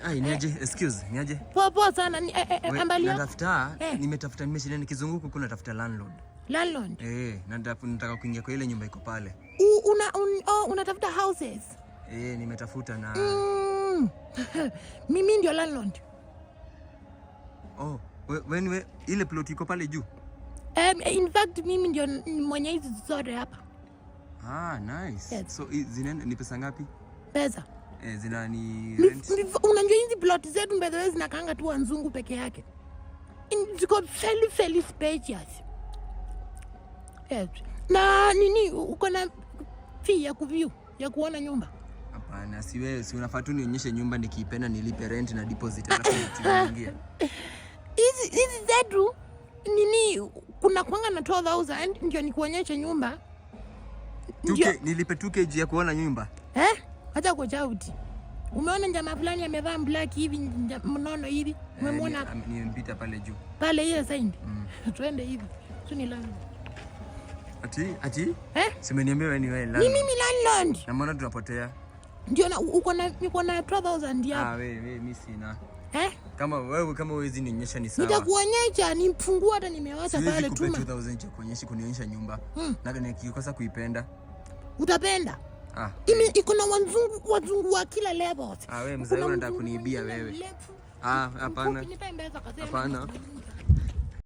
Ai, niaje? Excuse, niaje? Poa sana. Angalia. Natafuta, nimetafuta nimeshinda nikizunguka kuna tafuta landlord. Landlord? Nataka kuingia kwa ile nyumba iko pale. Unatafuta houses? Nimetafuta na mimi ndio landlord. Oh, wewe ile plot iko pale juu? In fact mimi ndio mwenye hizi zote hapa. Nice. Yes. So ni pesa ngapi? Pesa. Zina ni rent. Unajua hizi plot zetu by the way zinakaanga tu wazungu peke yake. Ziko fairly spacious. Yes. Na nini uko na fee ya kuview ya kuona nyumba? Hapana, si wewe, si unafaa tu nionyeshe nyumba nikipenda nilipe rent na deposit alafu niingie. Hizi zetu nini kuna kwanga na 12,000 ndio nikuonyeshe nyumba. Nilipe 2kg ya kuona nyumba. Hata kwa chauti. Umeona jamaa fulani amevaa black hivi mnono hivi? Umemwona? Nimempita pale juu. Pale ile side. Twende hivi. Tuni landlord. Ati? Simeniambia wewe ni wewe landlord. Mimi landlord. Na mbona tunapotea? Ndio na uko na 12,000 hapa. Wewe mimi sina. Kama huwezi nionyesha ni sawa. Nitakuonyesha, nimfungua hata nimewacha pale tu. 2,000 cha kunionyesha nyumba. Na nikikosa kuipenda. Utapenda? Iko na wazungu wa kila level. Wewe mzee unataka kuniibia wewe. Hapana. Hapana.